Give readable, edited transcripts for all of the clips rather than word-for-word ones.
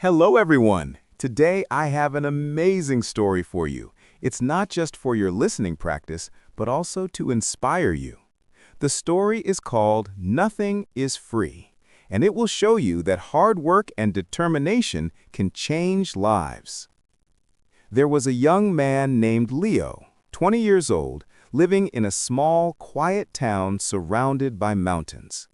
Hello, everyone. Today I have an amazing story for you. It's not just for your listening practice, but also to inspire you. The story is called Nothing is Free, and it will show you that hard work and determination can change lives. There was a young man named Leo, 20 years old, living in a small, quiet town surrounded by mountains.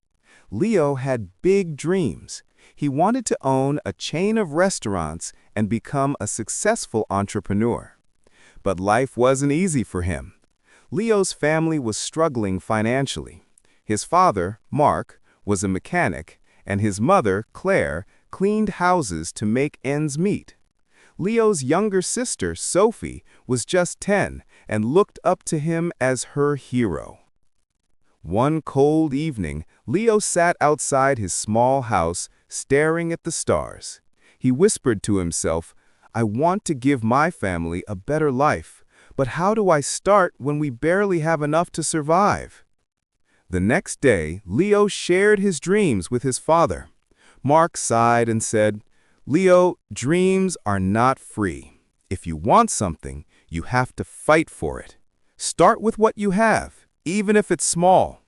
Leo had big dreams. He wanted to own a chain of restaurants and become a successful entrepreneur. But life wasn't easy for him. Leo's family was struggling financially. His father, Mark, was a mechanic, and his mother, Claire, cleaned houses to make ends meet. Leo's younger sister, Sophie, was just 10 and looked up to him as her hero. One cold evening, Leo sat outside his small house, staring at the stars. He whispered to himself, "I want to give my family a better life, but how do I start when we barely have enough to survive?" The next day, Leo shared his dreams with his father. Mark sighed and said, "Leo, dreams are not free. If you want something, you have to fight for it. Start with what you have, even if it's small."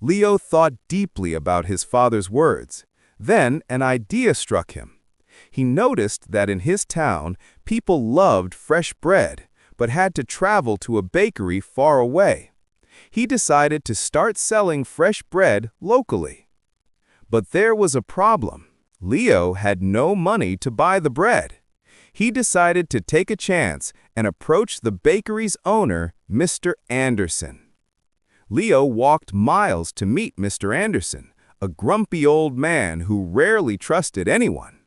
Leo thought deeply about his father's words. Then an idea struck him. He noticed that in his town, people loved fresh bread, but had to travel to a bakery far away. He decided to start selling fresh bread locally. But there was a problem. Leo had no money to buy the bread. He decided to take a chance and approach the bakery's owner, Mr. Anderson. Leo walked miles to meet Mr. Anderson, a grumpy old man who rarely trusted anyone.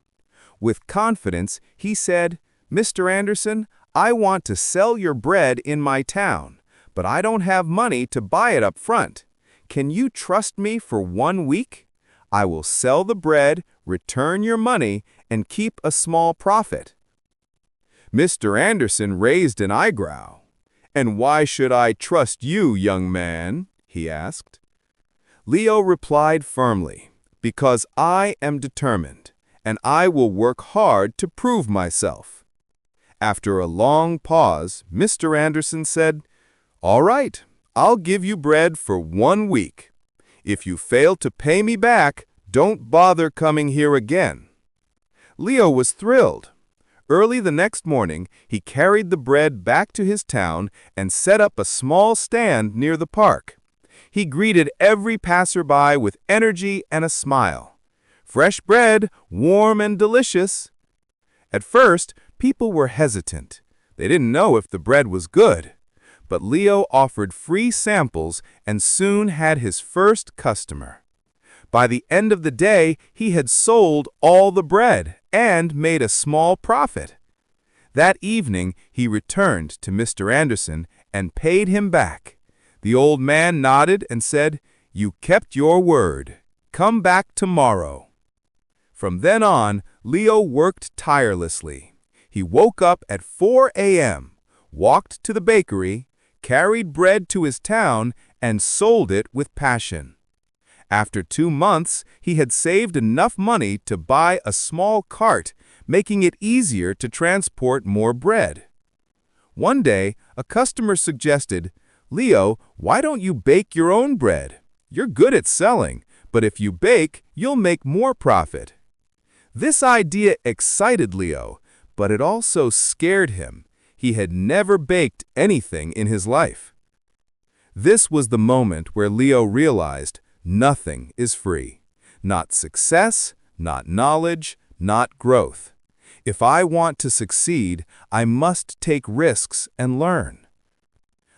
With confidence, he said, "Mr. Anderson, I want to sell your bread in my town, but I don't have money to buy it up front. Can you trust me for 1 week? I will sell the bread, return your money, and keep a small profit." Mr. Anderson raised an eyebrow. "And why should I trust you, young man?" he asked. Leo replied firmly, "Because I am determined, and I will work hard to prove myself." After a long pause, Mr. Anderson said, "All right, I'll give you bread for 1 week. If you fail to pay me back, don't bother coming here again." Leo was thrilled. Early the next morning, he carried the bread back to his town and set up a small stand near the park. He greeted every passerby with energy and a smile. Fresh bread, warm and delicious. At first, people were hesitant. They didn't know if the bread was good. But Leo offered free samples and soon had his first customer. By the end of the day, he had sold all the bread and made a small profit. That evening, he returned to Mr. Anderson and paid him back. The old man nodded and said, "You kept your word. Come back tomorrow." From then on, Leo worked tirelessly. He woke up at 4 a.m., walked to the bakery, carried bread to his town, and sold it with passion. After 2 months, he had saved enough money to buy a small cart, making it easier to transport more bread. One day, a customer suggested, "Leo, why don't you bake your own bread? You're good at selling, but if you bake, you'll make more profit." This idea excited Leo, but it also scared him. He had never baked anything in his life. This was the moment where Leo realized nothing is free. Not success, not knowledge, not growth. If I want to succeed, I must take risks and learn.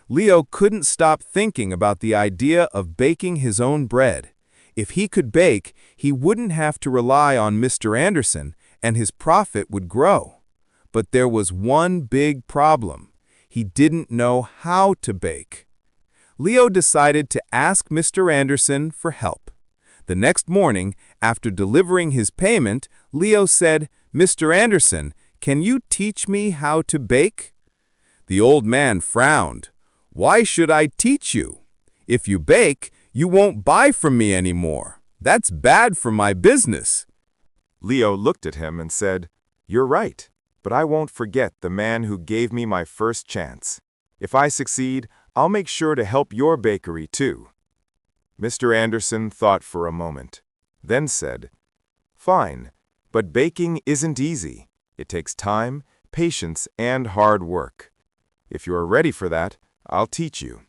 Leo couldn't stop thinking about the idea of baking his own bread. If he could bake, he wouldn't have to rely on Mr. Anderson, and his profit would grow. But there was one big problem. He didn't know how to bake. Leo decided to ask Mr. Anderson for help. The next morning, after delivering his payment, Leo said, "Mr. Anderson, can you teach me how to bake?" The old man frowned. "Why should I teach you? If you bake, you won't buy from me anymore. That's bad for my business." Leo looked at him and said, "You're right, but I won't forget the man who gave me my first chance. If I succeed, I'll make sure to help your bakery too." Mr. Anderson thought for a moment, then said, "Fine, but baking isn't easy. It takes time, patience, and hard work. If you are ready for that, I'll teach you."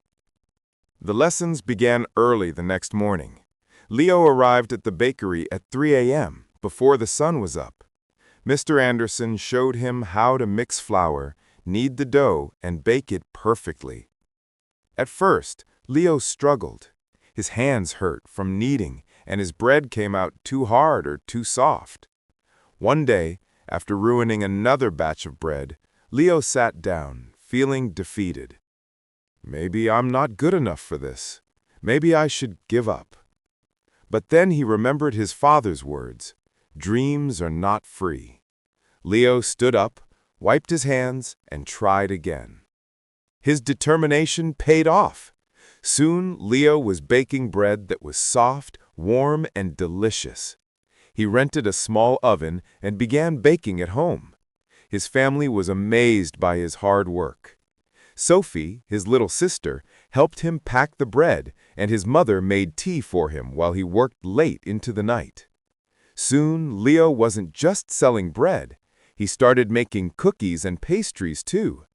The lessons began early the next morning. Leo arrived at the bakery at 3 a.m., before the sun was up. Mr. Anderson showed him how to mix flour, knead the dough, and bake it perfectly. At first, Leo struggled. His hands hurt from kneading, and his bread came out too hard or too soft. One day, after ruining another batch of bread, Leo sat down, feeling defeated. "Maybe I'm not good enough for this. Maybe I should give up." But then he remembered his father's words, "Dreams are not free." Leo stood up, wiped his hands, and tried again. His determination paid off. Soon, Leo was baking bread that was soft, warm, and delicious. He rented a small oven and began baking at home. His family was amazed by his hard work. Sophie, his little sister, helped him pack the bread, and his mother made tea for him while he worked late into the night. Soon, Leo wasn't just selling bread. He started making cookies and pastries too.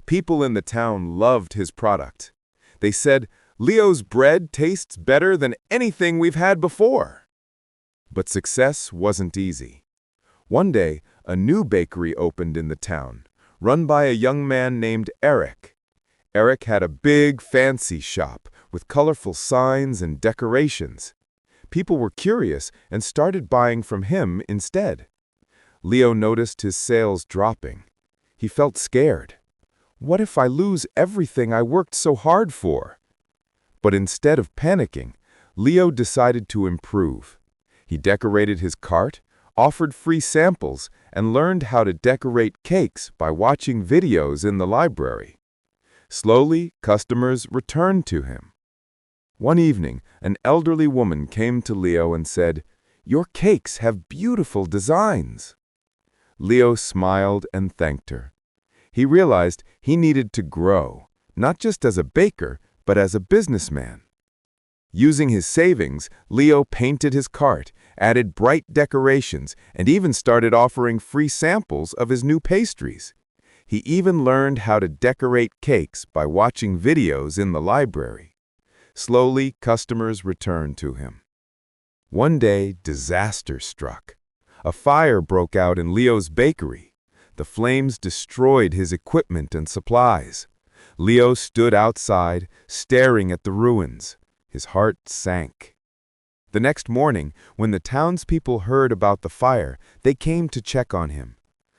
People in the town loved his product. They said, "Leo's bread tastes better than anything we've had before." But success wasn't easy. One day, a new bakery opened in the town, run by a young man named Eric. Eric had a big, fancy shop with colorful signs and decorations. People were curious and started buying from him instead. Leo noticed his sales dropping. He felt scared. What if I lose everything I worked so hard for? But instead of panicking, Leo decided to improve. He decorated his cart, offered free samples, and learned how to decorate cakes by watching videos in the library. Slowly, customers returned to him. One evening, an elderly woman came to Leo and said, "Your cakes have beautiful designs." Leo smiled and thanked her. He realized he needed to grow, not just as a baker, but as a businessman. Using his savings, Leo painted his cart, added bright decorations, and even started offering free samples of his new pastries. He even learned how to decorate cakes by watching videos in the library. Slowly, customers returned to him. One day, disaster struck. A fire broke out in Leo's bakery. The flames destroyed his equipment and supplies. Leo stood outside, staring at the ruins. His heart sank. The next morning, when the townspeople heard about the fire, they came to check on him.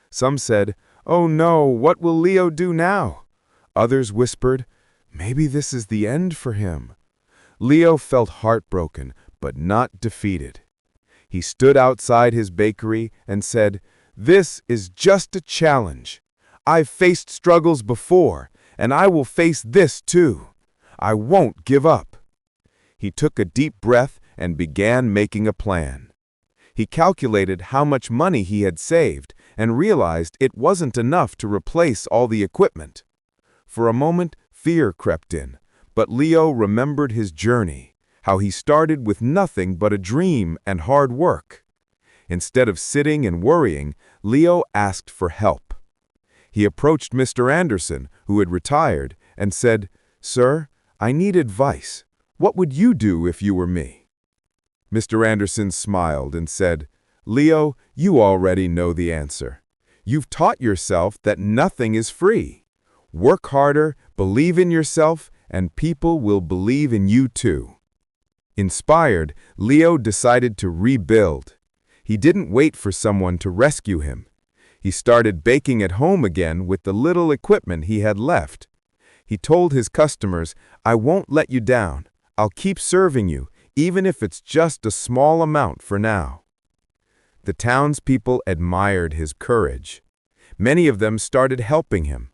Some said, "Oh no, what will Leo do now?" Others whispered, "Maybe this is the end for him." Leo felt heartbroken, but not defeated. He stood outside his bakery and said, "This is just a challenge. I've faced struggles before, and I will face this too. I won't give up." He took a deep breath and began making a plan. He calculated how much money he had saved and realized it wasn't enough to replace all the equipment. For a moment, fear crept in, but Leo remembered his journey, how he started with nothing but a dream and hard work. Instead of sitting and worrying, Leo asked for help. He approached Mr. Anderson, who had retired, and said, "Sir, I need advice. What would you do if you were me?" Mr. Anderson smiled and said, "Leo, you already know the answer. You've taught yourself that nothing is free. Work harder, believe in yourself, and people will believe in you too." Inspired, Leo decided to rebuild. He didn't wait for someone to rescue him. He started baking at home again with the little equipment he had left. He told his customers, "I won't let you down. I'll keep serving you, even if it's just a small amount for now." The townspeople admired his courage. Many of them started helping him.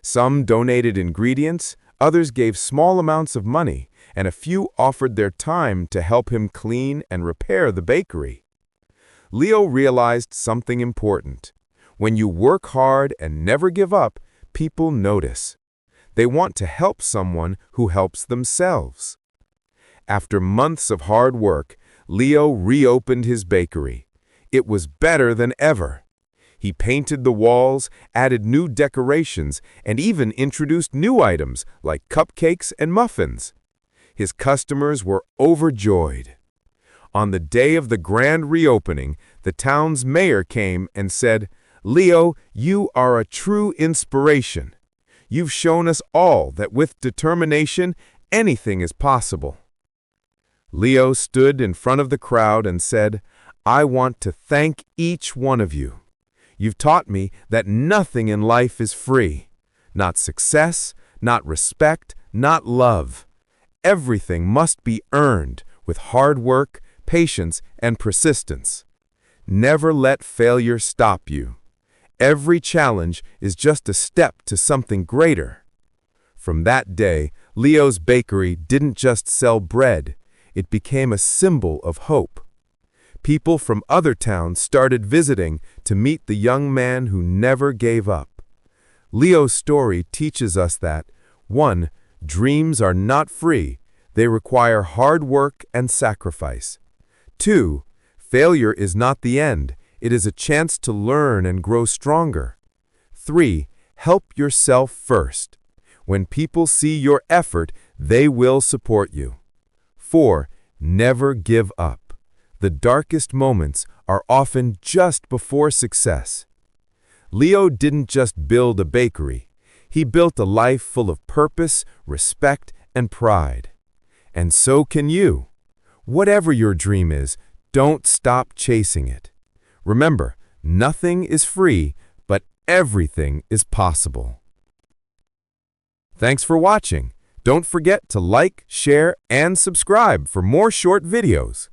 Some donated ingredients, others gave small amounts of money, and a few offered their time to help him clean and repair the bakery. Leo realized something important. When you work hard and never give up, people notice. They want to help someone who helps themselves. After months of hard work, Leo reopened his bakery. It was better than ever. He painted the walls, added new decorations, and even introduced new items like cupcakes and muffins. His customers were overjoyed. On the day of the grand reopening, the town's mayor came and said, "Leo, you are a true inspiration. You've shown us all that with determination, anything is possible." Leo stood in front of the crowd and said, "I want to thank each one of you. You've taught me that nothing in life is free. Not success, not respect, not love. Everything must be earned with hard work, patience, and persistence. Never let failure stop you. Every challenge is just a step to something greater." From that day, Leo's bakery didn't just sell bread. It became a symbol of hope. People from other towns started visiting to meet the young man who never gave up. Leo's story teaches us that 1. Dreams are not free. They require hard work and sacrifice. 2. Failure is not the end. It is a chance to learn and grow stronger. 3. Help yourself first. When people see your effort, they will support you. 4. Never give up. The darkest moments are often just before success. Leo didn't just build a bakery. He built a life full of purpose, respect, and pride. And so can you. Whatever your dream is, don't stop chasing it. Remember, nothing is free, but everything is possible. Thanks for watching. Don't forget to like, share, and subscribe for more short videos.